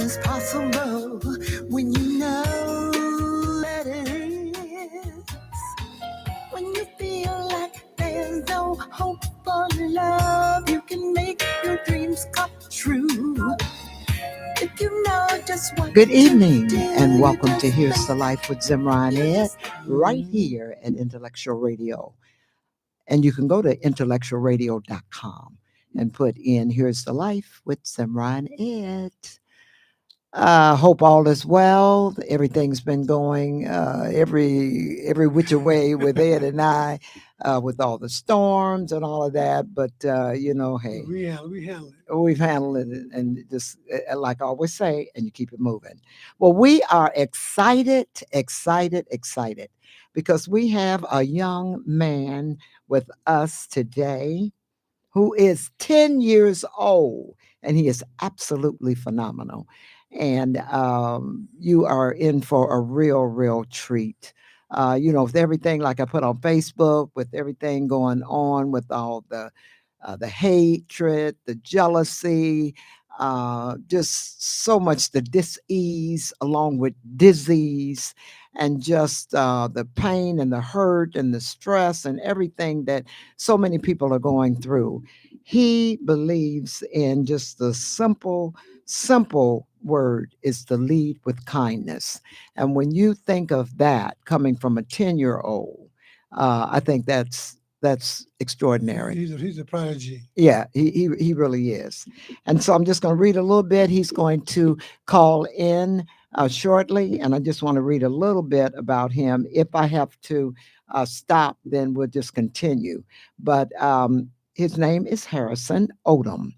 is possible when you know that it is. When you feel like there's no hope for love, you can make your dreams come true. If you know just what Good evening and welcome to Here's the Life with Zemrah and Ed right here at Intellectual Radio. And you can go to IntellectualRadio.com and put in Here's the Life with Zemrah and Ed. Hope all is well. Everything's been going every which way with Ed and I, with all the storms and all of that. But hey, we handle it. We've handled it, and just like I always say, and you keep it moving. Well, we are excited because we have a young man with us today who is 10 years old, and he is absolutely phenomenal. And you are in for a real treat. With everything like I put on Facebook, with everything going on, with all the hatred, the jealousy, just so much the dis-ease along with disease, and just the pain and the hurt and the stress and everything that so many people are going through. He believes in just the simple word is to lead with kindness. And when you think of that coming from a 10-year-old, I think that's extraordinary. He's a prodigy. Yeah, he really is. And so I'm just going to read a little bit. He's going to call in shortly, and I just want to read a little bit about him. If I have to stop, then we'll just continue. But his name is Harrison Odum.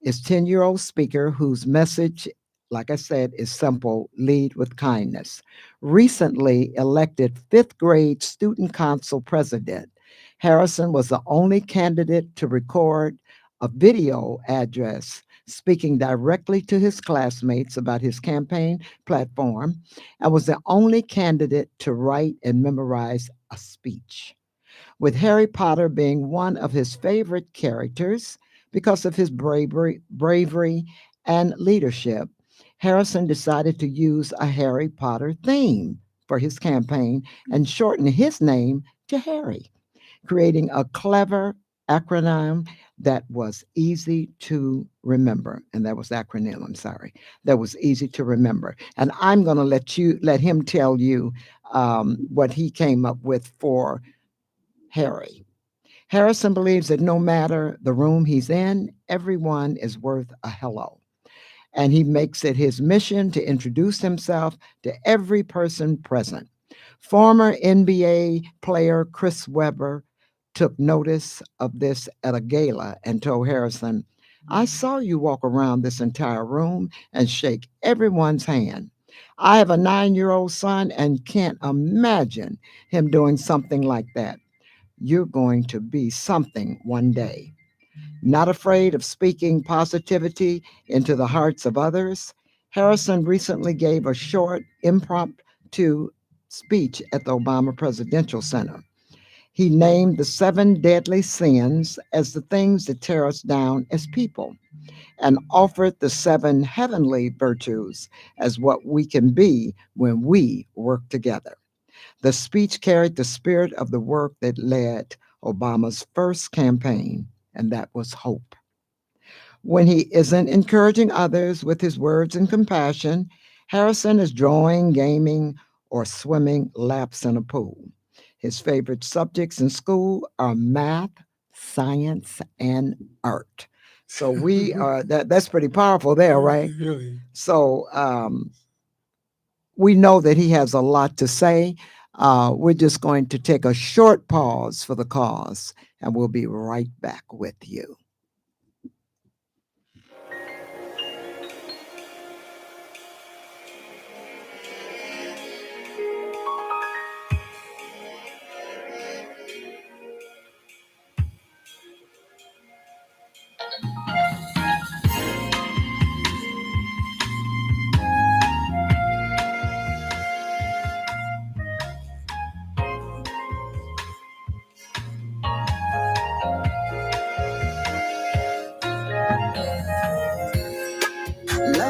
Is 10-year-old speaker whose message, like I said, is simple: lead with kindness. Recently elected fifth grade student council president, Harrison was the only candidate to record a video address speaking directly to his classmates about his campaign platform, and was the only candidate to write and memorize a speech. With Harry Potter being one of his favorite characters because of his bravery and leadership, Harrison decided to use a Harry Potter theme for his campaign and shorten his name to Harry, creating a clever acronym that was easy to remember. And that was acronym, I'm sorry. That was easy to remember. And I'm going to let him tell you what he came up with for Harry. Harrison believes that no matter the room he's in, everyone is worth a hello. And he makes it his mission to introduce himself to every person present. Former NBA player Chris Webber took notice of this at a gala and told Harrison, "I saw you walk around this entire room and shake everyone's hand. I have a 9-year-old son and can't imagine him doing something like that. You're going to be something one day." Not afraid of speaking positivity into the hearts of others, Harrison recently gave a short, impromptu speech at the Obama Presidential Center. He named the 7 deadly sins as the things that tear us down as people, and offered the 7 heavenly virtues as what we can be when we work together. The speech carried the spirit of the work that led Obama's first campaign, and that was hope. When he isn't encouraging others with his words and compassion, Harrison is drawing, gaming, or swimming laps in a pool. His favorite subjects in school are math, science, and art. So we are that's pretty powerful there, right? Really. So we know that he has a lot to say. We're just going to take a short pause for the cause, and we'll be right back with you.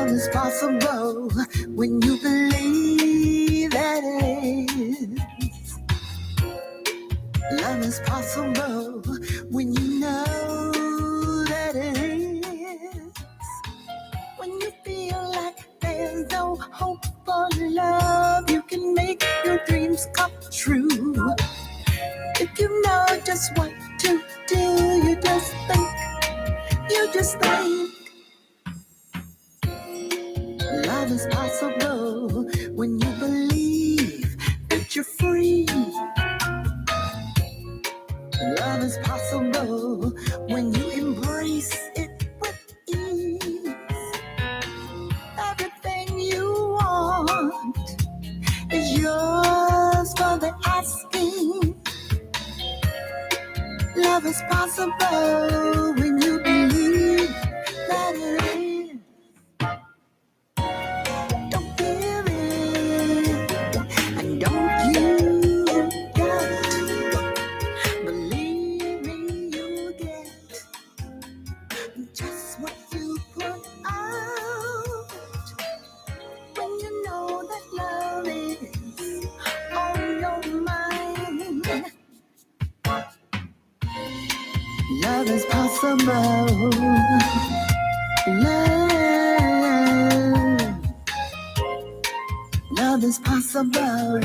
Love is possible when you believe that it is. Love is possible when you know that it is. When you feel like there's no hope for love, you can make your dreams come true. If you know just what to do, you just think. Love is possible when you believe that you're free. Love is possible when you embrace it with ease. Everything you want is yours for the asking. Love is possible when you believe that it is. Don't give in, and don't you doubt. Believe me, you'll get just what you put out. When you know that love is on your mind, love is possible. Love is possible.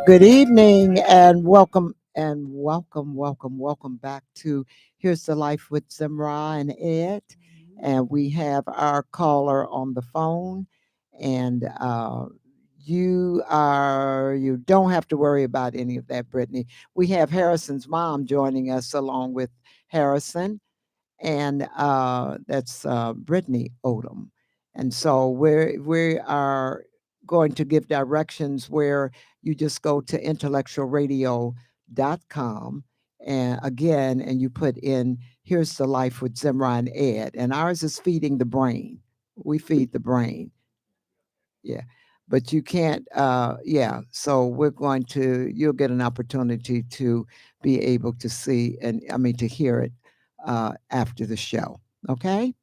Good evening and welcome back to Here's the Life with Zemrah and Ed. And we have our caller on the phone. And you don't have to worry about any of that, Brittany. We have Harrison's mom joining us along with Harrison, and that's Brittany Odom. And so we are going to give directions where you just go to IntellectualRadio.com and you put in Here's the Life with Zemrah and Ed, and ours is feeding the brain. We feed the brain. Yeah. But you can't, so you'll get an opportunity to be able to see, to hear it after the show. Okay.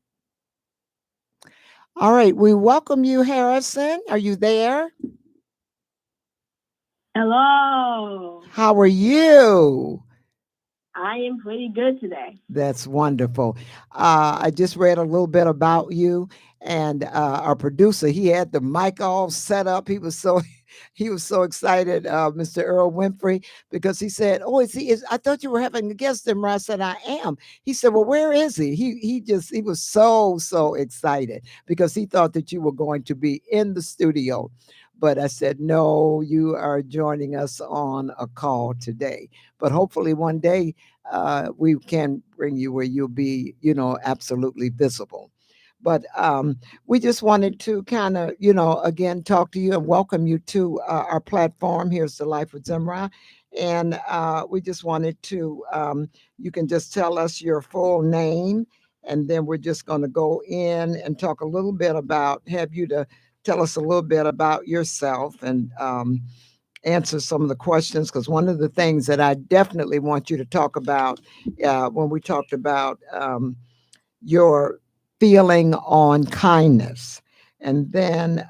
All right. We welcome you, Harrison. Are you there? Hello. How are you? I am pretty good today. That's wonderful. I just read a little bit about you, and our producer, he had the mic all set up. He was so excited, Mr. Earl Winfrey, because he said, "Oh, I thought you were having a guest." And I said, "I am." He said, "Well, where is he?" He was so excited because he thought that you were going to be in the studio. But I said, "No, you are joining us on a call today. But hopefully one day we can bring you where you'll be, absolutely visible." But we just wanted to kind of, again, talk to you and welcome you to our platform. Here's the Life with Zemrah. And we just wanted to, you can just tell us your full name, and then we're just going to go in and talk a little bit have you to tell us a little bit about yourself and answer some of the questions, because one of the things that I definitely want you to talk about when we talked about your feeling on kindness. And then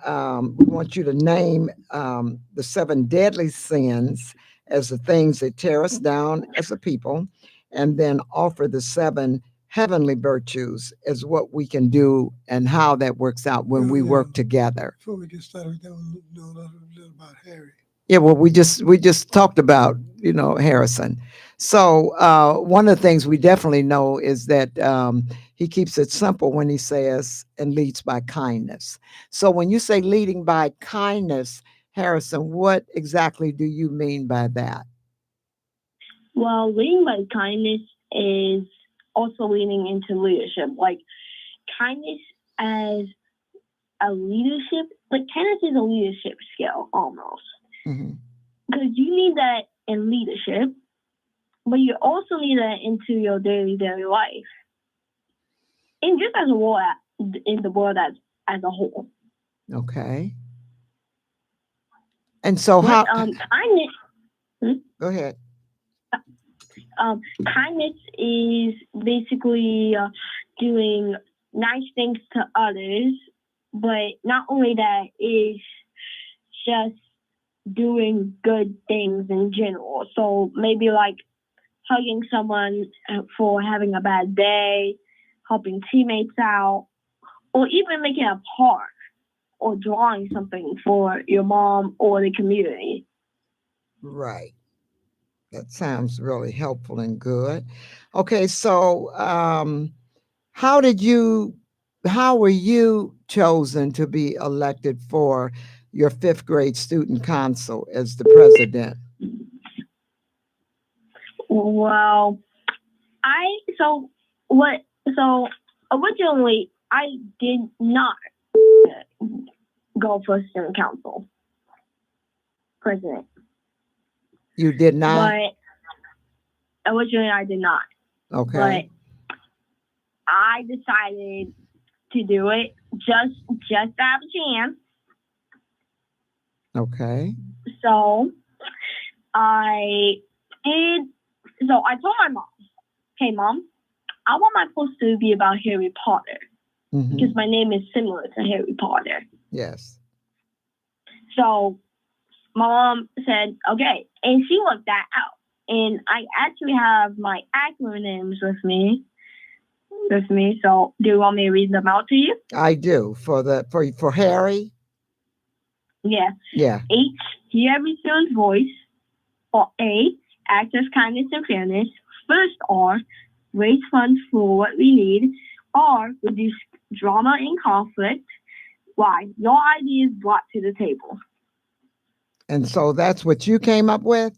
we want you to name the 7 deadly sins as the things that tear us down as a people, and then offer the 7 heavenly virtues as what we can do and how that works out when we work together. Before we get started, we want to know a little about Harry. Yeah, well, we just talked about, Harrison. So one of the things we definitely know is that he keeps it simple when he says, and leads by kindness. So when you say leading by kindness, Harrison, what exactly do you mean by that? Well, leading by kindness is also leading into leadership. Like kindness as a leadership, like kindness is a leadership skill almost. Because you need that in leadership, but you also need that into your daily life, and just as a whole, in the world as a whole. Okay. And so kindness. Go ahead. Kindness is basically doing nice things to others, but not only that, is just doing good things in general. So maybe like hugging someone for having a bad day, helping teammates out, or even making a park or drawing something for your mom or the community. Right. That sounds really helpful and good. Okay, so how did you, how were you chosen to be elected for your fifth grade student council as the president? Well, I so what so originally I did not go for student council president, You did not? but originally I did not. Okay. But I decided to do it just to have a chance. Okay. So I did. So I told my mom, "Hey, Mom, I want my post to be about Harry Potter because my name is similar to Harry Potter." Yes. So my mom said, "Okay," and she worked that out. And I actually have my acronyms with me. So do you want me to read them out to you? I do. For Harry? Yeah. Yeah. H, hear every student's voice. Or A, access kindness and fairness. First R, raise funds for what we need. R, reduce drama and conflict. Y, your ideas brought to the table. And so that's what you came up with?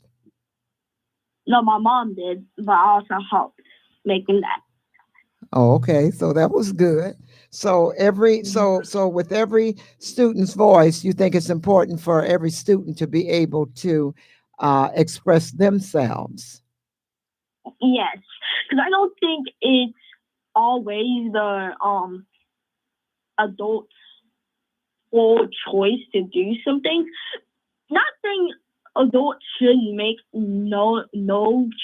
No, my mom did, but I also helped making that. Oh, okay. So that was good. So with every student's voice, you think it's important for every student to be able to express themselves. Yes, because I don't think it's always the adults' full choice to do something. Not saying adults should make no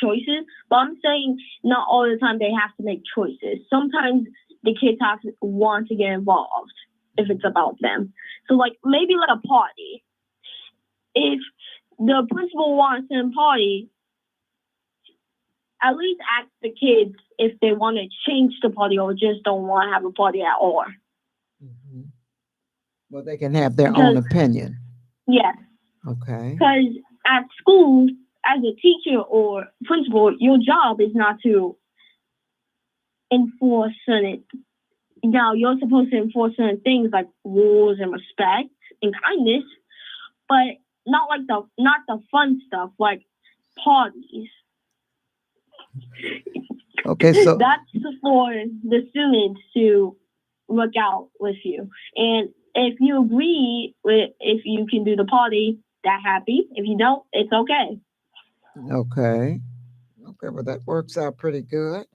choices, but I'm saying not all the time they have to make choices. Sometimes the kids have to want to get involved if it's about them. So like maybe like a party. If the principal wants to party, at least ask the kids if they want to change the party or just don't want to have a party at all. Well, they can have their own opinion. Yeah. Okay. Because at school, as a teacher or principal, your job is not to enforce certain. Now you're supposed to enforce certain things like rules and respect and kindness, but not the fun stuff like parties. Okay, so that's for the students to look out with you. And if you agree with if you can do the party, that happy. If you don't, it's okay. Okay. Okay, well, that works out pretty good.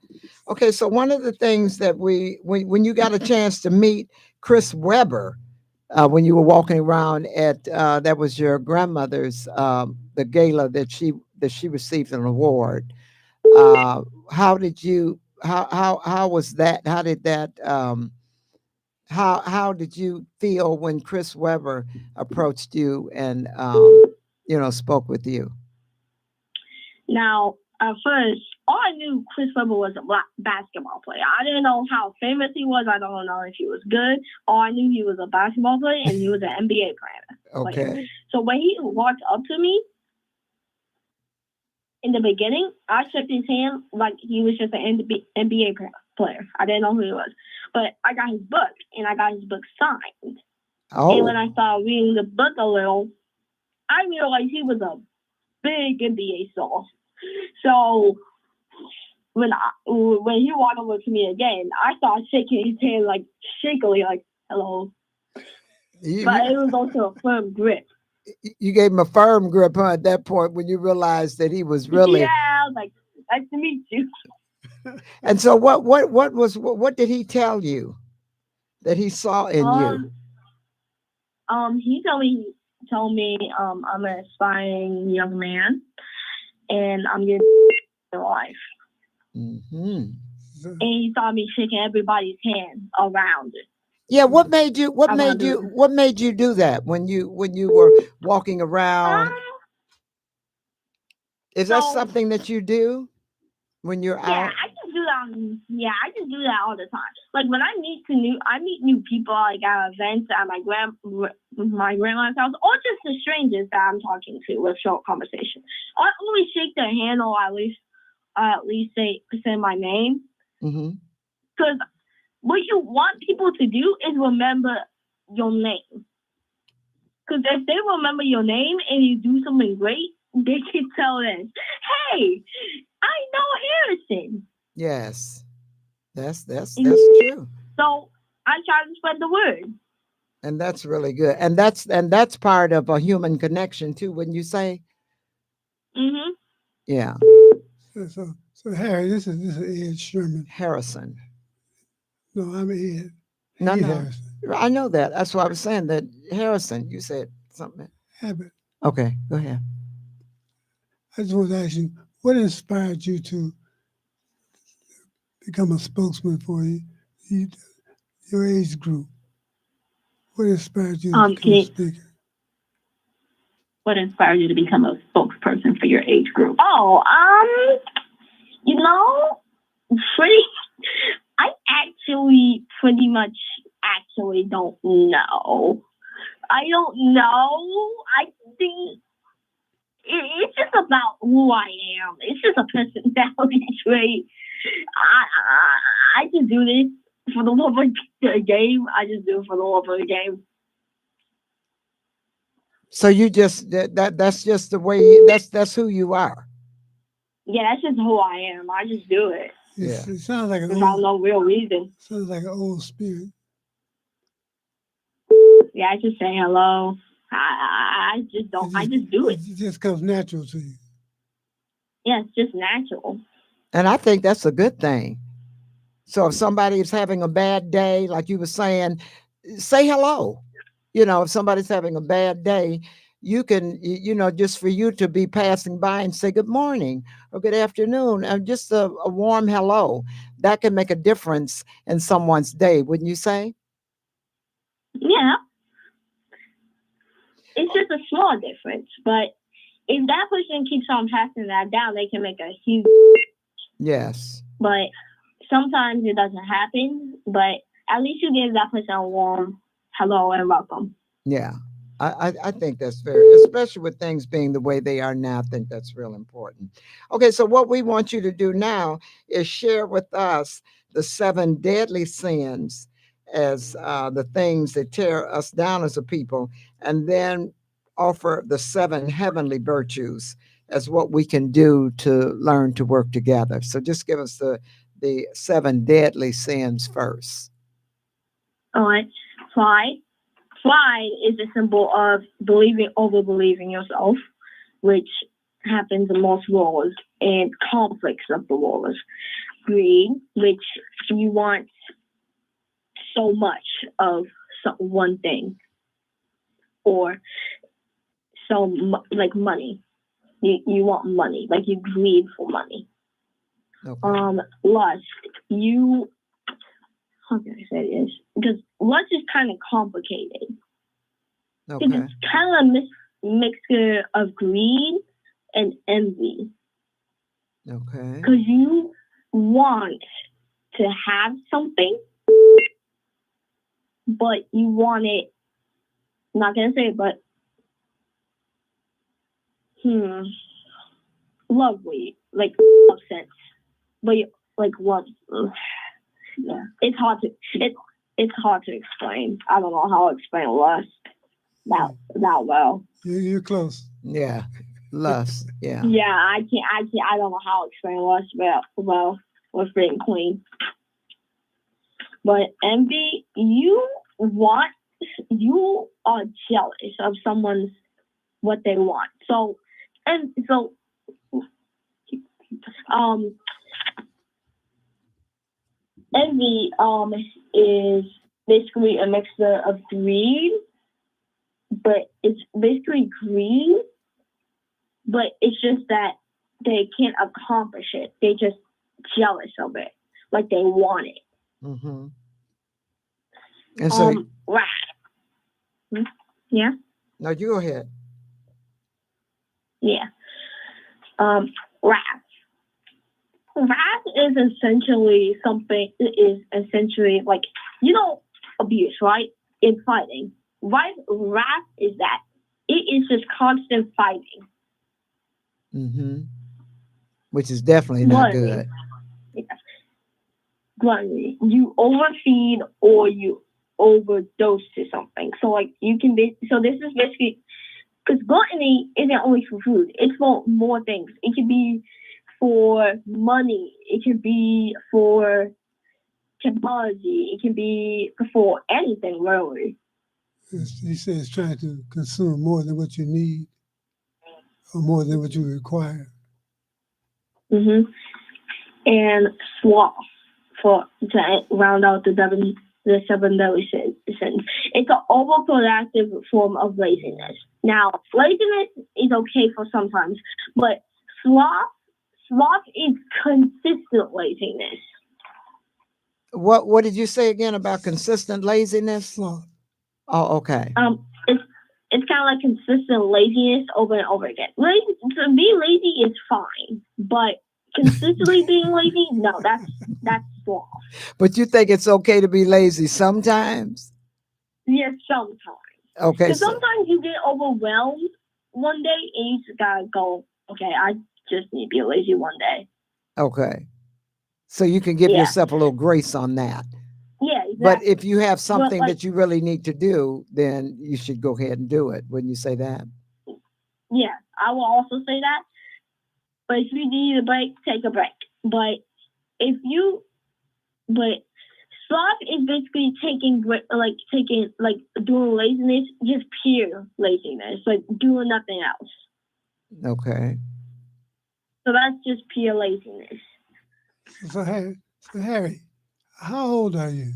Okay, so one of the things that when you got a chance to meet Chris Webber, when you were walking around at that was your grandmother's the gala that she received an award. How did you how was that? How did that how did you feel when Chris Webber approached you and spoke with you? Now, at first, all I knew Chris Webber was a black basketball player. I didn't know how famous he was. I don't know if he was good. All I knew he was a basketball player and he was an NBA player. Okay. So when he walked up to me in the beginning, I shook his hand like he was just an NBA player. I didn't know who he was. But I got his book and I got his book signed. Oh. And when I started reading the book a little, I realized he was a big NBA star. So when he walked over to me again, I started shaking his hand like shakily, like hello. But it was also a firm grip. You gave him a firm grip, huh? At that point, when you realized that he was really like nice to meet you. And so, what did he tell you that he saw in you? He told me I'm an aspiring young man, and I'm getting in life. Mm-hmm. So, and he saw me shaking everybody's hand around. Yeah, what made you Around what made you do that when you were walking around? Um, Is that so something that you do when you're yeah, out? I just do that. I just do that all the time. Like when I meet new people like at events at my grandma's house, or just the strangers that I'm talking to with short conversation. I always shake their hand, or at least say my name, Mm-hmm. because what you want people to do is remember your name. Because if they remember your name and you do something great, they can tell them, "Hey, I know Harrison." Yes, that's Mhm. true, So I try to spread the word. and that's really good, and that's part of a human connection too. Wouldn't you say? Mhm. Yeah, so Harry, this is Ed Sherman. Harrison. No, I'm Ed. No, He's no, Harrison. I know that. That's why I was saying that Harrison. You said something. Abbott. Okay, go ahead. I just want to ask you, what inspired you to become a spokesman for you, your age group? What inspired you to become a Kate, speaker? what inspired you to become a spokesperson for your age group? Oh, you know, pretty. I pretty much don't know. I don't know. I think it's just about who I am. It's just a personality trait. I just do this for the love of the game. I just do it for the love of the game. So you just that's just the way that's who you are. Yeah, that's just who I am. I just do it Yeah. It sounds like without no real reason. sounds like an old spirit. Yeah, I just say hello. I just don't. I just do it. It just comes natural to you. Yeah, it's just natural. And I think that's a good thing. So if somebody is having a bad day, like you were saying, say hello. You know, if somebody's having a bad day, you can, just for you to be passing by and say good morning or good afternoon, and just a warm hello, that can make a difference in someone's day, wouldn't you say? Yeah, it's just a small difference, but if that person keeps on passing that down, they can make a huge. Yes. But sometimes it doesn't happen. But at least you give that person a warm hello and welcome. Yeah. I think that's very, especially with things being the way they are now. I think that's real important. Okay, so what we want you to do now is share with us the 7 deadly sins as the things that tear us down as a people, and then offer the 7 heavenly virtues as what we can do to learn to work together. So just give us the 7 deadly sins first. All right. Pride is a symbol of over believing yourself, which happens in most wars and conflicts of the wars. Greed, which you want so much of one thing, or like money. You want money, like you greed for money. Okay. Lust. How can I say this? Because lust is kind of complicated. Okay. Because it's kind of a mixture of greed and envy. Okay. Because you want to have something, but you want it. I'm not gonna say it, but lovely, like love sense, but like love. Yeah, it's hard to explain. I don't know how to explain lust that well. You're close. Yeah. Lust. Yeah. Yeah, I can't. I don't know how to explain lust well with being clean. But envy, you are jealous of someone's what they want. So envy is basically a mixture of greed, but it's basically greed, but it's just that they can't accomplish it. They're just jealous of it. like they want it. Mm-hmm. And so, Wrath. Yeah. no, you go ahead. Yeah. Wrath. Wrath is essentially like, abuse, right? In fighting. Right? Wrath is that. It is just constant fighting. Mm-hmm. Which is definitely not good. Yeah. Gluttony. You overfeed or you overdose to something. So like so this is basically, because gluttony isn't only for food, it's for more things. It can be for money, it can be for technology, it can be for anything really. He says trying to consume more than what you need or more than what you require. Mm-hmm. And sloth, to round out the seven deadly sins. It's an overproductive form of laziness. Now, laziness is okay for sometimes, but sloth is consistent laziness. What did you say again about consistent laziness? Sloth. Oh, okay. It's kind of like consistent laziness over and over again. To be lazy is fine, but consistently being lazy, no, that's sloth. But you think it's okay to be lazy sometimes? Yes, sometimes. Okay. Because sometimes you get overwhelmed one day and you just gotta go, okay, I just need to be lazy one day. Okay. So you can give yourself a little grace on that. Yeah, exactly. But if you have something that you really need to do, then you should go ahead and do it. Wouldn't you say that? Yeah, I will also say that. But if you need a break, take a break. But sloth is basically doing laziness, just pure laziness, like doing nothing else. Okay. So that's just pure laziness. So Harry, how old are you?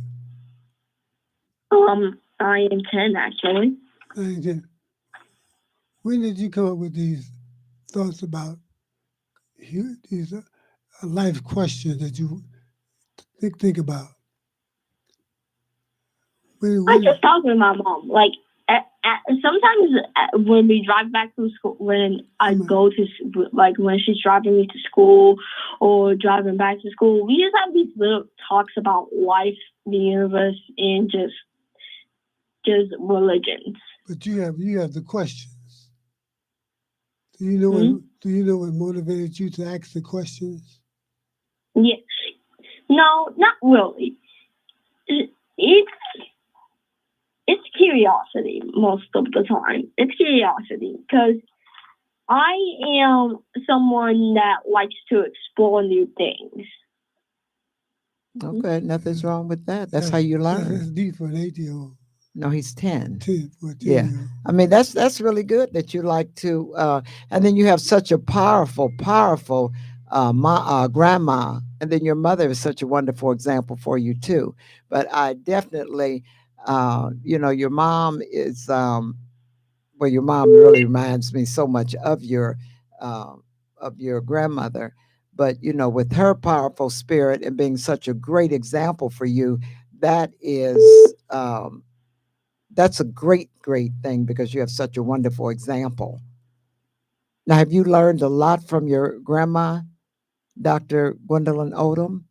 I am 10 actually. When did you come up with these thoughts about these life questions that you think about? I just talk with my mom. Like sometimes when we drive back from school, when I go to when she's driving me to school or driving back to school, we just have these little talks about life, the universe, and just religions. But you have the questions. Do you know what motivated you to ask the questions? Yeah. No, not really. It's curiosity most of the time. It's curiosity because I am someone that likes to explore new things. Okay, nothing's wrong with that. That's how you learn. That's deep for an 8-year-old. No, he's 10. 10 for a 10 yeah. I mean, that's really good that you like to, and then you have such a powerful grandma, and then your mother is such a wonderful example for you too. But I definitely, your mom is, your mom really reminds me so much of your grandmother. But with her powerful spirit and being such a great example for you, that is. That's a great thing because you have such a wonderful example. Now, have you learned a lot from your grandma, Dr. Gwendolyn Odom?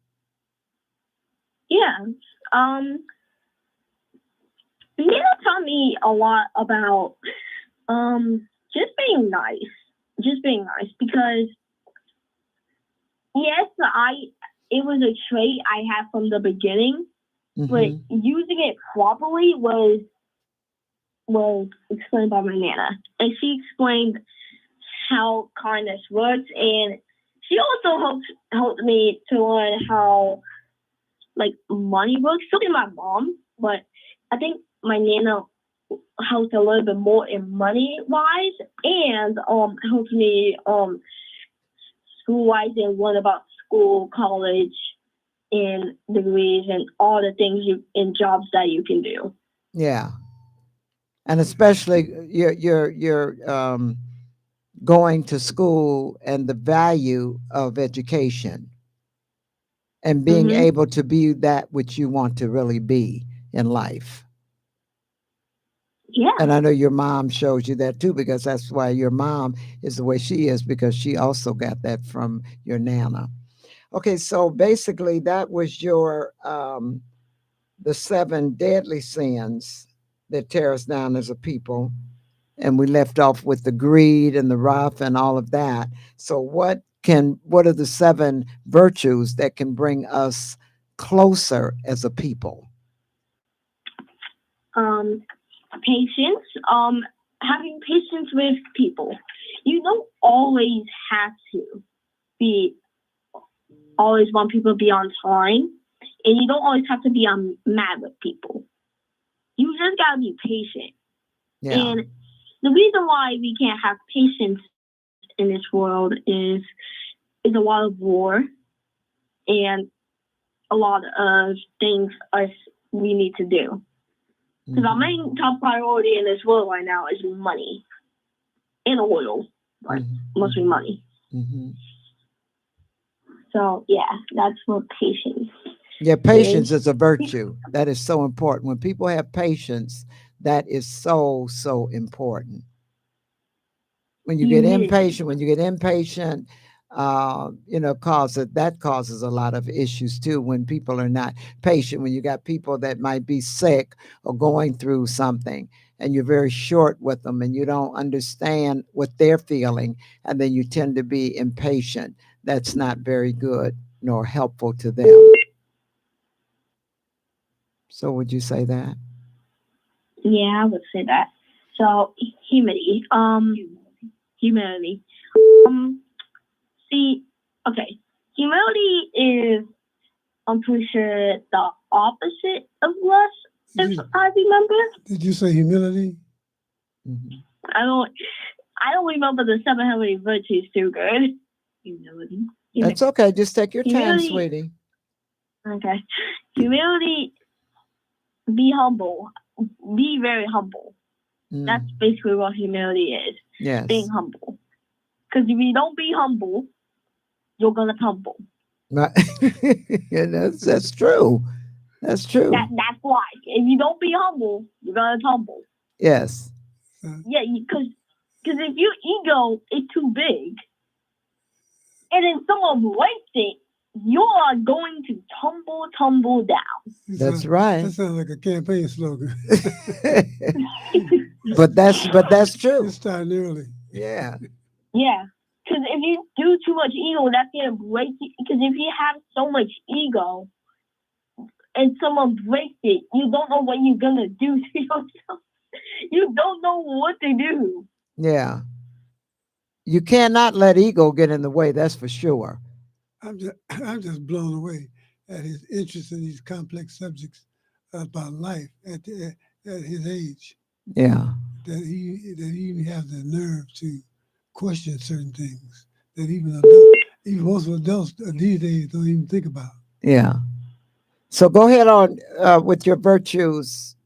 Yeah. Nina taught me a lot about just being nice. Just being nice because yes, it was a trait I had from the beginning, but using it properly was explained by my Nana. And she explained how kindness works, and she also helped me to learn how money works. So did my mom, but I think my Nana helped a little bit more in money wise, and helped me school wise and learn about school, college, and degrees and all the things in jobs that you can do. Yeah. And especially you're going to school and the value of education. and being Mm-hmm. able to be that which you want to really be in life. Yeah. And I know your mom shows you that too, because that's why your mom is the way she is, because she also got that from your nana. Okay, so basically that was your the 7 deadly sins that tear us down as a people. And we left off with the greed and the wrath and all of that. So what are the 7 virtues that can bring us closer as a people? Patience. Having patience with people. You don't always have to be always want people to be on time, and you don't always have to be mad with people. You just gotta be patient. Yeah. And the reason why we can't have patience in this world is a lot of war and a lot of things us we need to do. Because our main top priority in this world right now is money and oil, but mostly money. Mm-hmm. So yeah, that's what patience. Yeah, patience is a virtue. That is so important. When people have patience, that is so, so important. When you get impatient, that causes a lot of issues too. When people are not patient, when you got people that might be sick or going through something, and you're very short with them, and you don't understand what they're feeling, and then you tend to be impatient. That's not very good nor helpful to them. So, would you say that? Yeah, I would say that. So humility. Humility. See, okay. Humility is, I'm pretty sure, the opposite of lust, if I remember. Did you say humility? Mm-hmm. I don't remember the 7 heavenly virtues too good. Humility. That's okay. Just take your time, Humility. sweetie. Okay. Humility. Be humble. Be very humble. That's basically what humility is. Yes. Being humble. Because if you don't be humble, you're gonna tumble. Right. Yeah, that's true. That's true. That's why. If you don't be humble, you're gonna tumble. Yes. Yeah, because if your ego is too big, and then someone breaks it, you are going to tumble down. That's right. That sounds like a campaign slogan. but that's true. It's starting early. Yeah. Yeah. Because if you do too much ego, that's going to break you. Because if you have so much ego and someone breaks it, you don't know what you're going to do to yourself. You don't know what to do. Yeah. You cannot let ego get in the way, that's for sure. I'm just blown away at his interest in these complex subjects about life at his age. Yeah. That he even has the nerve to question certain things that even most adults these days don't even think about. Yeah. So go ahead on with your virtues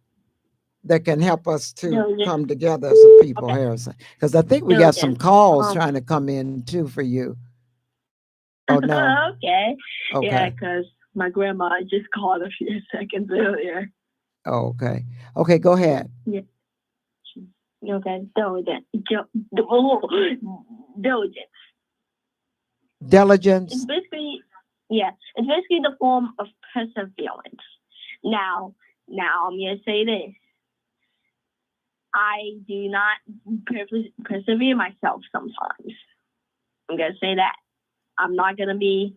that can help us to come together as a people, okay. Harrison. Because I think we got some calls trying to come in too for you. Oh no. Okay. Yeah, because my grandma just called a few seconds earlier. Oh, okay. Okay, go ahead. Yeah. Okay. Diligence. Diligence. It's basically the form of perseverance. Now I'm gonna say this. I do not persevere myself sometimes. I'm gonna say that. I'm not gonna be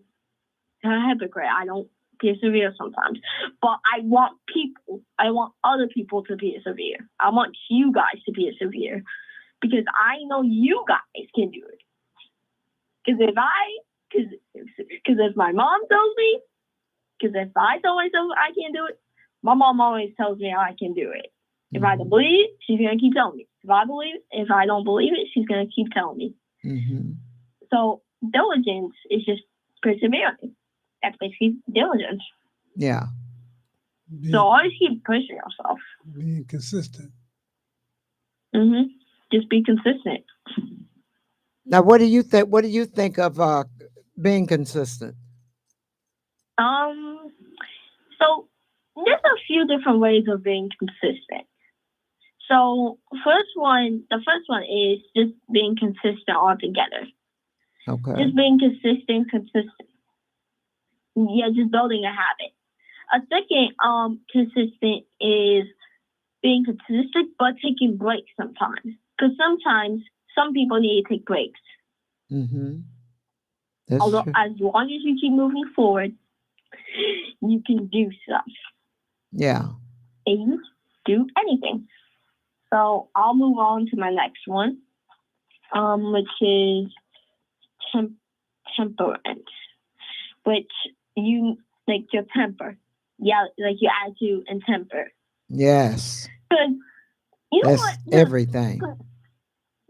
a hypocrite. I don't persevere sometimes. But I want other people to persevere. I want you guys to persevere. Because I know you guys can do it. Because if my mom tells me, because if I tell myself I can't do it, my mom always tells me I can do it. If I don't believe it, she's going to keep telling me. If I don't believe it, she's going to keep telling me. Mm-hmm. So diligence is just persevering. That's basically diligence. Yeah. So always keep pushing yourself. Being consistent. Mm-hmm. Just be consistent. Now, what do you think? What do you think of being consistent? Um, so there's a few different ways of being consistent. So the first one is just being consistent altogether. Okay. Just being consistent. Yeah, just building a habit. A second consistent is being consistent but taking breaks sometimes. Because sometimes some people need to take breaks. Mm-hmm. That's Although true. as long as you keep moving forward, you can do stuff. Yeah. And you do anything. So I'll move on to my next one, which is temperance, which you like your temper. Yeah, like your attitude and temper. Yes. Because you know That's what? everything.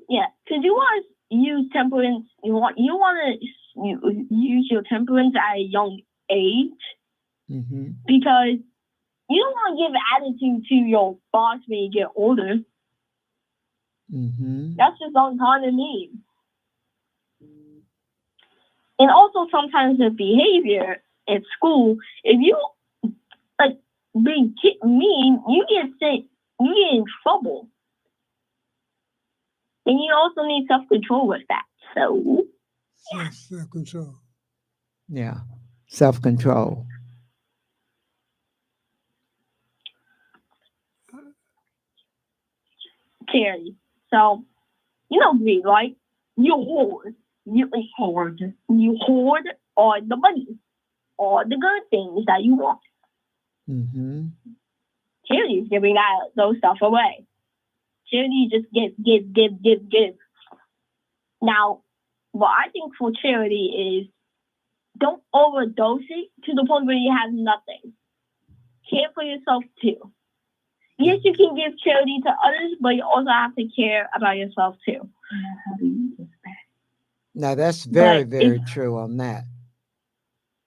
Yeah, because you want to use temperance. You want to use your temperance at a young age Mm-hmm. because you don't want to give attitude to your boss when you get older. Mm-hmm. That's just uncommon to me. And also sometimes the behavior at school, if you like being mean, you get sick, you get in trouble. And you also need self-control with that. So Self-control. Yeah. Self-control. charity. So you know greed, right? You hoard. You hoard all the money, all the good things that you want. Mm-hmm. Charity is giving those stuff away. Charity just give. Now, what I think for charity is don't overdose it to the point where you have nothing. Care for yourself too. Yes, you can give charity to others, but you also have to care about yourself too. Now that's very, But very true on that.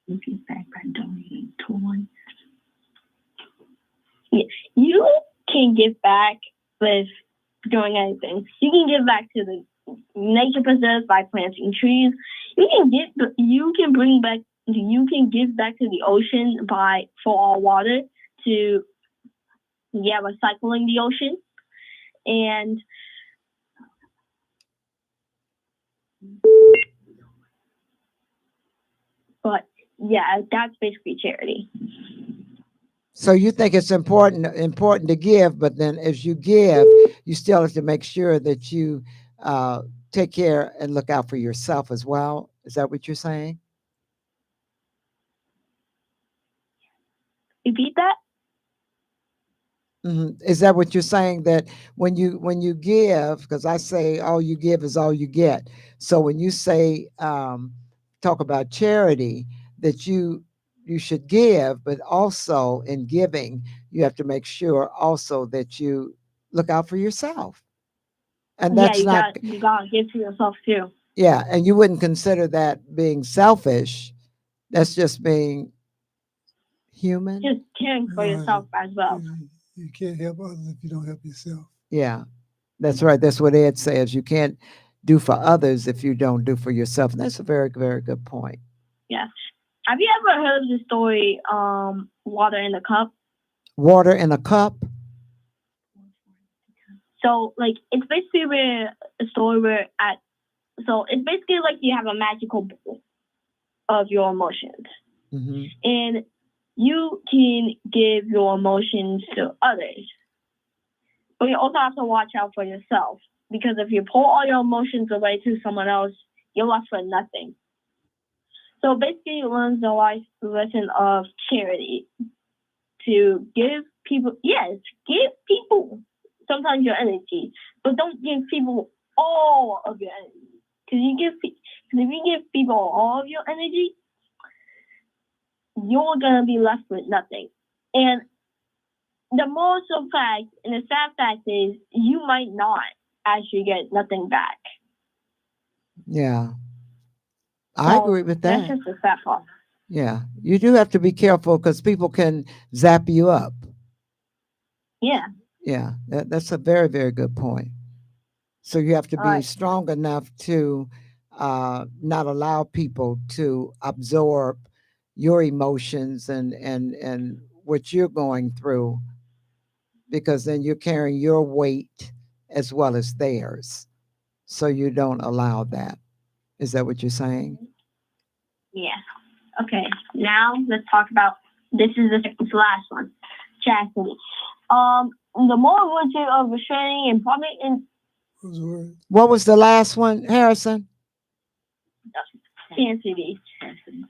if you back by donating toys, yeah, you can give back with doing anything. You can give back to the nature preserves by planting trees. You can bring back. You can give back to the ocean by for all water to recycling the ocean. And but yeah, that's basically charity. So you think it's important to give, but then as you give, you still have to make sure that you uh, take care and look out for yourself as well. Is that what you're saying? Repeat that. Is that what you're saying? That when you give, because I say all you give is all you get. So when you say talk about charity, that you should give, but also in giving, you have to make sure also that you look out for yourself. And Yeah, that's not, you gotta give to yourself too. yeah, and you wouldn't consider that being selfish. That's just being human. Just caring for Right. yourself as well. You can't help others if you don't help yourself. Yeah, that's right. That's what Ed says. You can't do for others if you don't do for yourself. And that's a very, very good point. Yeah. Have you ever heard of the story, Water in the Cup? Water in a cup. So, like, it's basically a story so it's basically like you have a magical bowl of your emotions. Hmm. And you can give your emotions to others. But you also have to watch out for yourself. Because if you pour all your emotions away to someone else, you're left with nothing. So basically, you learn the life lesson of charity. To give people, yes, give people sometimes your energy, but don't give people all of your energy. Because if you give people all of your energy, you're gonna be left with nothing. And the most of fact and the sad fact is you might not actually get nothing back. Yeah, I So agree with that's that. just the sad part. Yeah, you do have to be careful because people can zap you up. Yeah. Yeah, that's a very, very good point. So you have to All be right. strong enough to not allow people to absorb your emotions and what you're going through, because then you're carrying your weight as well as theirs. So you don't allow that. Is that what you're saying? Yeah. Okay. Now let's talk about this is the last one. Chastity. The more virtue of restraining and public in Those words. What was the last one, Harrison? chastity.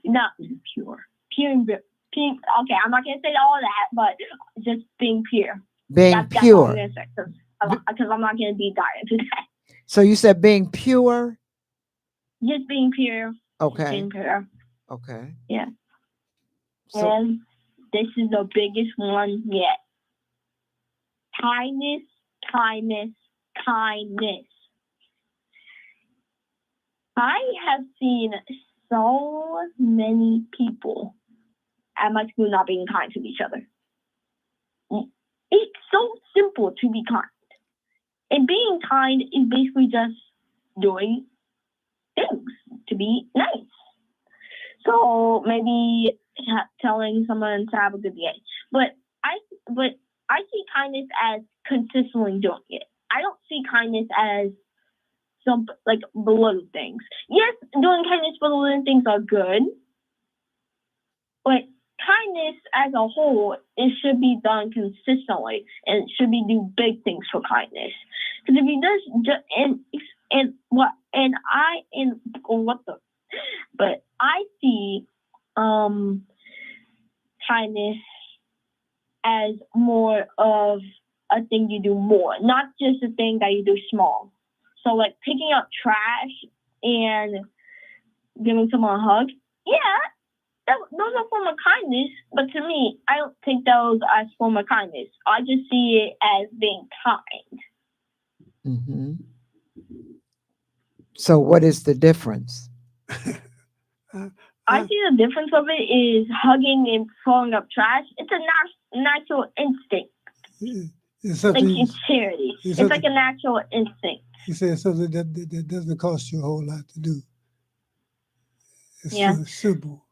Not pure. Pure and pure. Okay, I'm not gonna say all that, but just being pure. Being That's all I'm pure. gonna say because I'm not gonna be direct today. So you said being pure? Just being pure. Just Okay. being pure. Okay. Yeah. So And this is the biggest one yet. Kindness, kindness, kindness. I have seen so many people at my school not being kind to each other. It's so simple to be kind. And being kind is basically just doing things to be nice. So maybe telling someone to have a good day. But I see kindness as consistently doing it. I don't see kindness as some like the little things. Yes, doing kindness for the little things are good, but kindness as a whole, it should be done consistently, and it should be do big things for kindness. Because if you just but I see kindness as more of a thing you do more, not just a thing that you do small. So like picking up trash and giving someone a hug, yeah, those are form of kindness. But to me, I don't take those as form of kindness. I just see it as being kind. hmm So what is the difference? I see the difference of it is hugging and throwing up trash. It's a natural instinct. It's Like something. it's charity. It's like a natural instinct. You said something that doesn't cost you a whole lot to do. It's Yeah. simple.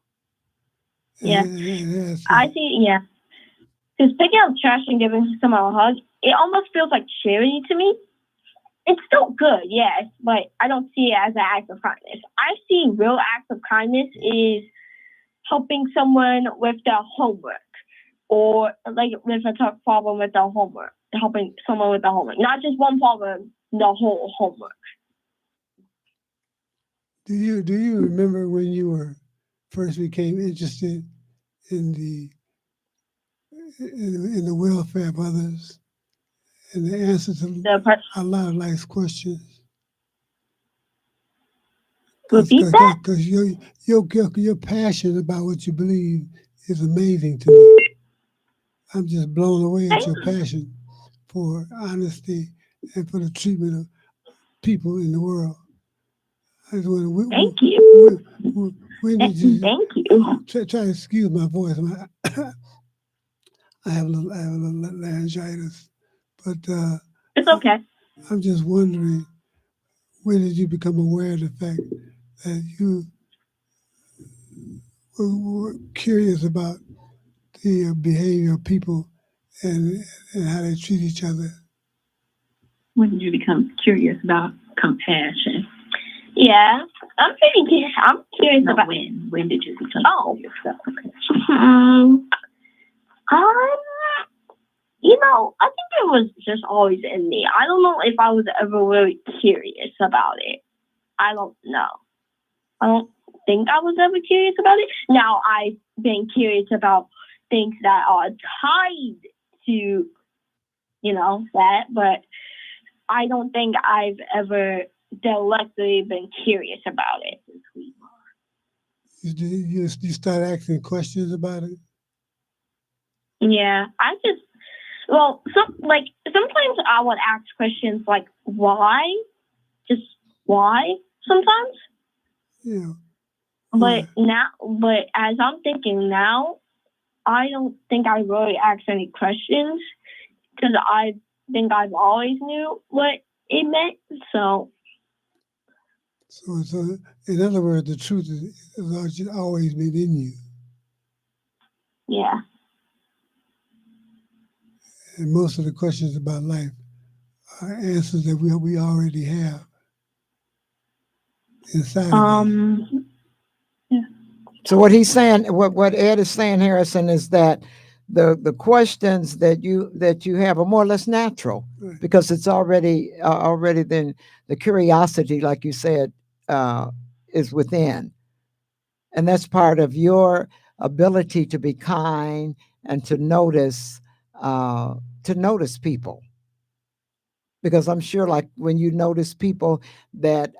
Yeah. And I see, yeah. Because picking up trash and giving someone a hug, it almost feels like charity to me. It's still good, yes, but I don't see it as an act of kindness. I see real acts of kindness is helping someone with their homework, or like with a tough problem with their homework, helping someone with their homework, not just one problem, the whole homework. Do you remember when you first became interested in the welfare of others and the answer to a lot of life's questions? Repeat that? Because your passion about what you believe is amazing to me. I'm just blown away at your passion for honesty and for the treatment of people in the world. I just wonder, Thank you. when did you? Thank you. Try to excuse my voice. I have a little laryngitis, but It's okay. I'm just wondering, when did you become aware of the fact that you were curious about the behavior of people and how they treat each other? When did you become curious about compassion? Yeah, I'm pretty curious. I'm curious about when. When did you become curious about compassion? I think it was just always in me. I don't know if I was ever really curious about it. I don't know. I don't think I was ever curious about it. Now, I've been curious about things that are tied to, that, but I don't think I've ever directly been curious about it. You start asking questions about it? Yeah, sometimes I would ask questions like, why? Just why sometimes? Yeah. But as I'm thinking now, I don't think I really asked any questions because I think I've always knew what it meant. So in other words, the truth has always been in you. Yeah. And most of the questions about life are answers that we already have inside of us. Yeah. So what he's saying, what Ed is saying, Harrison, is that the questions that you have are more or less natural Right. because it's already then the curiosity, like you said, is within, and that's part of your ability to be kind and to notice people, because I'm sure, like when you notice people that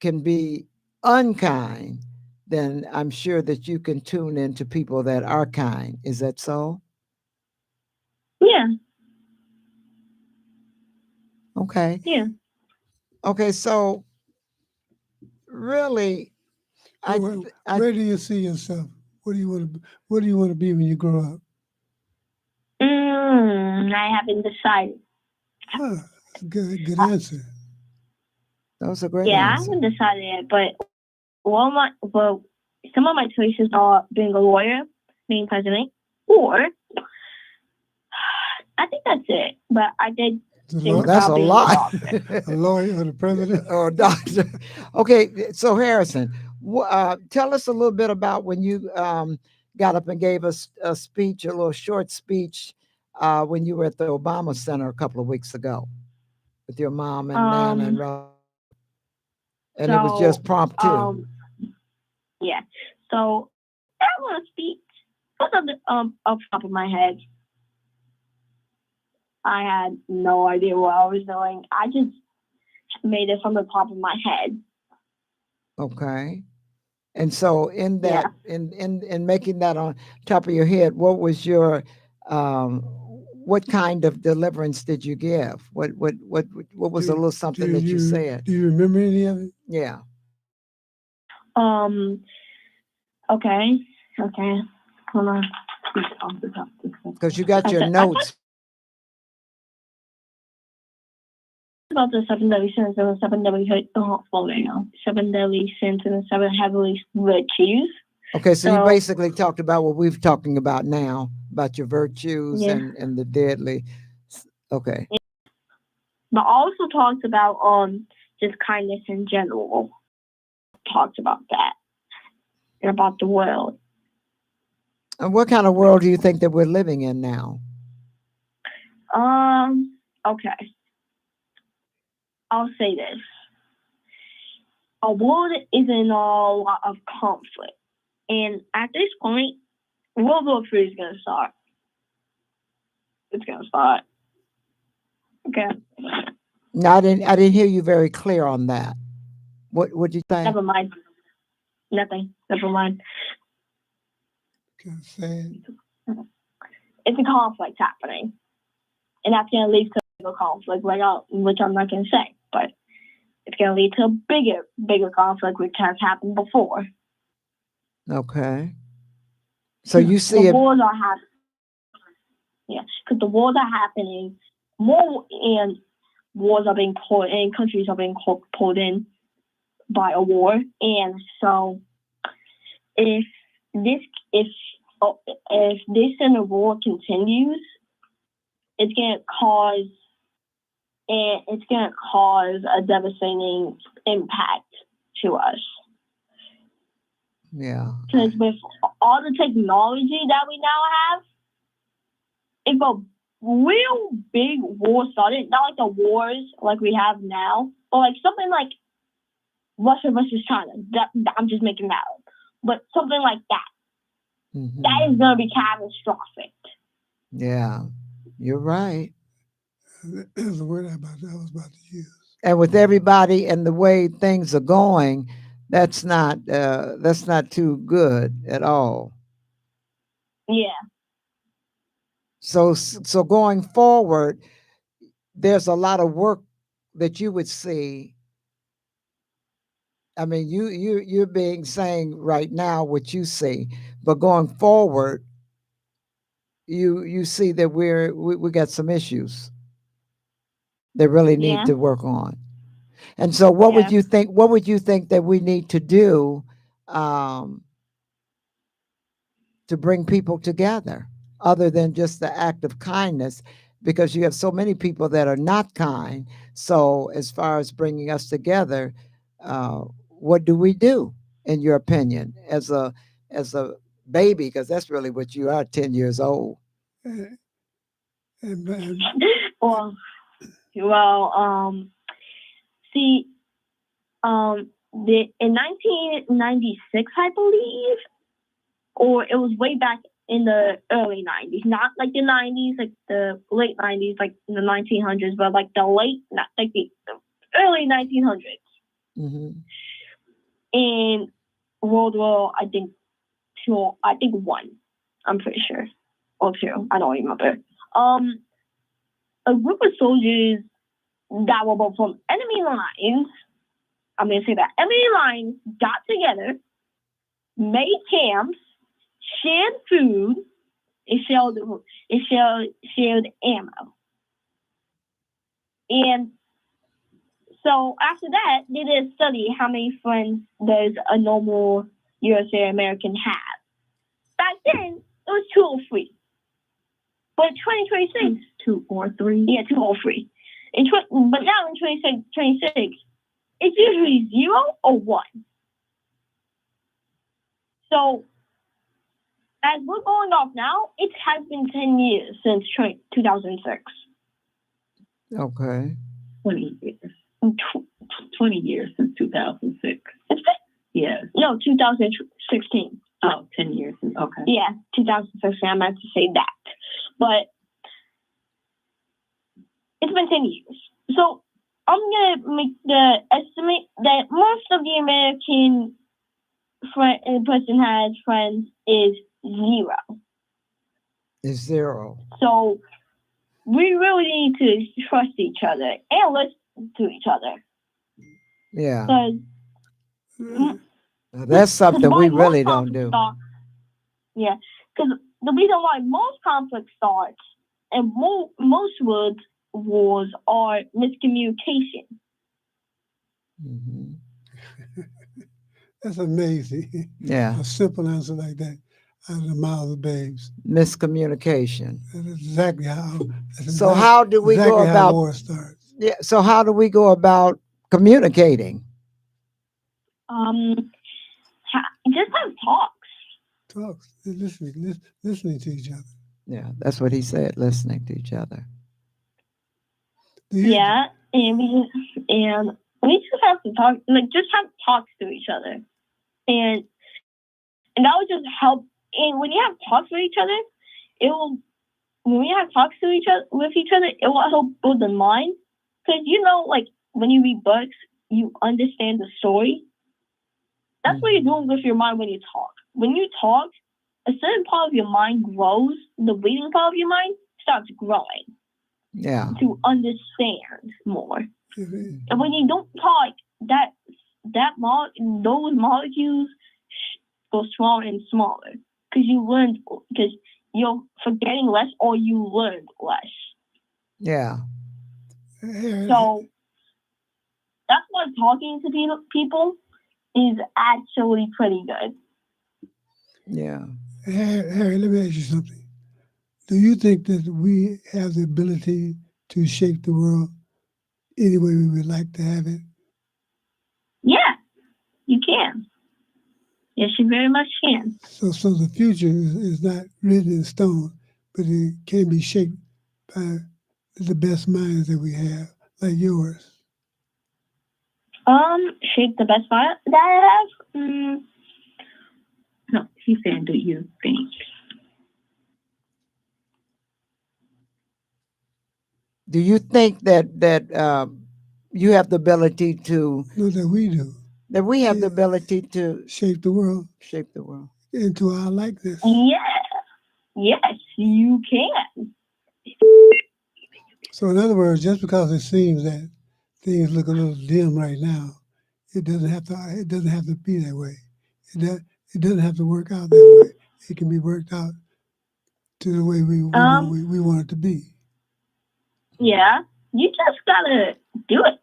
can be unkind, then I'm sure that you can tune into people that are kind. Is that so? Yeah. Okay. Yeah. Okay. So really, I, Where, I where do you see yourself? What do you want to? What do you want to be when you grow up? I haven't decided. Ah, good answer. that was a great Yeah, I answer. haven't decided yet, but some of my choices are being a lawyer, being president, or I think that's it. But I did The think Well, that's about a being a lot. doctor. a lawyer or the president? Or a doctor. Okay. So Harrison, tell us a little bit about when you got up and gave us a speech, a little short speech, when you were at the Obama Center a couple of weeks ago with your mom and Nana and Um. Rob. And it was just So prompt too. yeah. So I want to speak. What's up top of my head? I had no idea what I was doing. I just made it from the top of my head. Okay. And so in Yeah. that, in making that on top of your head, what was your um what kind of deliverance did you give? What was a Do, little do something that you you said? do you remember any of it? Yeah. Um. Okay. Okay. Hold on. Off the top. Because you got I your talked notes. about the 7 deadly sins and the 7 deadly sins and the 7 heavenly virtues. Okay, so you So basically talked about what we've talking about now, about your virtues yeah, and the deadly. Okay. but also talked about just kindness in general. Talked about that and about the world. And what kind of world do you think that we're living in now? Okay. I'll say this. Our world is in a lot of conflict. And at this point, World War III is going to start. It's going to start. Okay. No, I didn't hear you very clear on that. What did you say? Never mind. Nothing. Never mind. Kind of sad. It's a conflict happening. And that's going to lead to a conflict, which I'm not going to say. But it's going to lead to a bigger conflict, which has happened before. Okay. So you The see it. wars are happening. Yeah, because the wars are happening more, and wars are being pulled in, countries are being pulled in by a war, and so if this if in the war continues, it's gonna cause a devastating impact to us. Yeah. Because with all the technology that we now have, if a real big war started, not like the wars like we have now, but like something like Russia versus China. I'm just making that up. But something like that. Mhm. That is going to be catastrophic. Yeah. You're right. That's the word I was about to use. And with everybody and the way things are going, that's not too good at all. Yeah. So going forward, there's a lot of work that you would see. I mean, you're being saying right now what you see, but going forward, you see that we got some issues that really need Yeah. to work on. And so, what would Yeah. you think? What would you think that we need to do um, to bring people together other than just the act of kindness, because you have so many people that are not kind. So as far as bringing us together, what do we do, in your opinion, as a baby, because that's really what you are, 10 years old? And, and well, see, in 1996, I believe, or it was way back in the early 90s, not like the 90s, like the late 90s, like in the 1900s, but like the early 1900s. Mm-hmm. In World War, I think one, I'm pretty sure, or two, I don't remember. A group of soldiers that were both from enemy lines, I'm going to say that, enemy lines got together, made camps, shared food, and shared ammo. And so after that, they did a study how many friends does a normal USA American have. Back then, it was 2 or 3. But 2026, 2 or 3. Yeah, 2 or 3. But now in 2026, it's usually 0 or 1. So as we're going off now, it has been 10 years since 2006. Okay. 20 years. 20 years since 2006. Yes. No, 2016. Oh, 10 years. Okay. Yeah, 2016. I meant to say that. But it's been 10 years. So I'm going to make the estimate that most of the American person has friends is 0. It's 0. So we really need to trust each other and listen to each other. Yeah. Because That's something we really don't do. Yeah, because the reason why most conflict starts and most wars are miscommunication. Mm-hmm. that's amazing. Yeah. A simple answer like that out of the mouths of babes. Miscommunication. That's exactly how. So how do we go how about war starts? Yeah. So how do we go about communicating? Just have talks. Talks, listening to each other. Yeah, that's what he said. Listening to each other. Yeah, and we just have to talk, like just have talks to each other, and that would just help. And when you have talks with each other, when we have talks with each other, it will help build the mind. Because like when you read books, you understand the story. That's what you're doing with your mind when you talk. When you talk, a certain part of your mind grows. The reading part of your mind starts growing. Yeah. To understand more. Mm-hmm. And when you don't talk, those molecules go smaller and smaller because you're forgetting less or you learned less. Yeah. So that's why talking to people is actually pretty good. Yeah. Harry, let me ask you something. Do you think that we have the ability to shape the world any way we would like to have it? Yeah, you can. Yes, you very much can. So the future is not written in stone, but it can be shaped by the best minds that we have, like yours. Shape the best mind that I have? No, he's saying, do you think? Do you think that you have the ability to? No, that we do. That we have the ability to shape the world. Shape the world into our likeness. Yeah. Yes, you can. So in other words, just because it seems that things look a little dim right now, it doesn't have to be that way. It doesn't have to work out that way. It can be worked out to the way we want it to be. Yeah, you just gotta do it.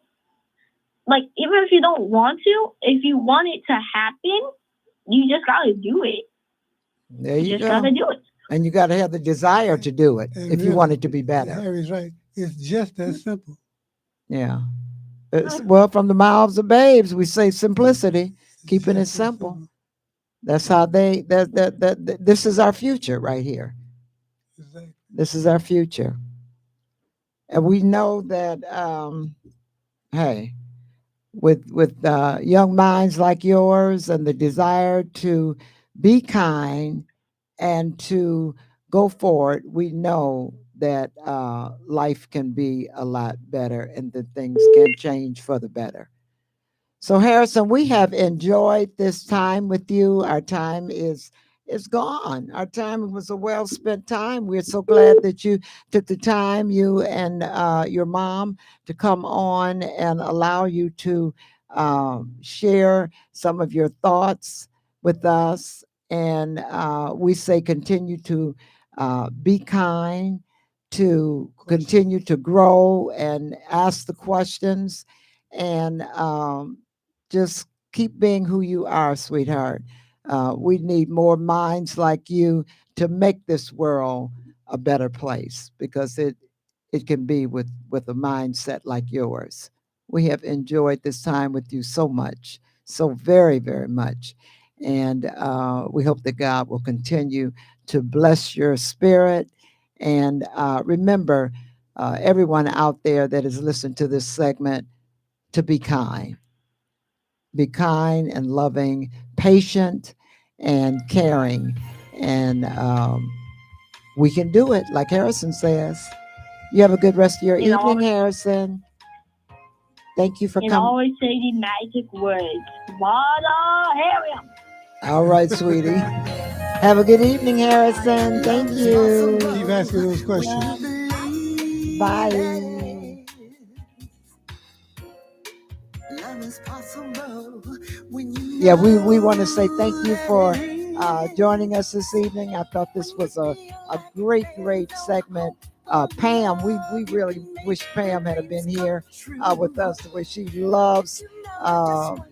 Like, even if you don't want to, if you want it to happen, you just gotta do it. There You you just gotta go. do it. And you got to have the desire to do it And if you really, want it to be better. Harry's right. It's just that simple. Yeah. Well, from the mouths of babes, we say simplicity, It's keeping it just that simple. That's how this is our future right here. Exactly. This is our future. And we know that, hey, with young minds like yours and the desire to be kind and to go forward, we know that life can be a lot better and that things can change for the better. So Harrison, we have enjoyed this time with you. Our time is gone. Our time was a well spent time. We're so glad that you took the time, you and your mom, to come on and allow you to share some of your thoughts with us. And we say continue to be kind, to continue to grow and ask the questions, and just keep being who you are, sweetheart. We need more minds like you to make this world a better place, because it can be with a mindset like yours. We have enjoyed this time with you so much, so very, very much. And we hope that God will continue to bless your spirit. And remember, everyone out there that is listening to this segment, to be kind. Be kind and loving, patient and caring. And we can do it, like Harrison says. You have a good rest of your You know, evening, Harrison. Thank you for and coming. always say the magic words. Harry. All right, sweetie. Have a good evening, Harrison. Thank you. Keep asking those questions. Bye. Yeah, we want to say thank you for joining us this evening. I thought this was a great segment. Pam, we really wish Pam had been here with us, the way she loves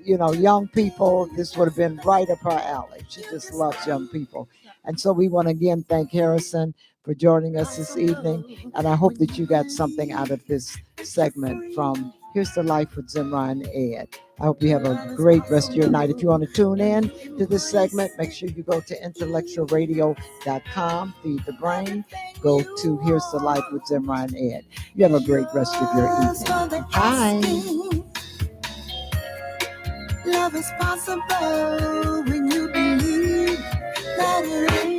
young people. This would have been right up her alley. She just loves young people. And so we want to again thank Harrison for joining us this evening. And I hope that you got something out of this segment from Here's the Life with Zemrah and Ed. I hope you have a great rest of your night. If you want to tune in to this segment, make sure you go to IntellectualRadio.com, feed the brain, go to Here's the Life with Zemrah and Ed. You have a great rest of your evening. Bye. Love is possible when you believe that it is.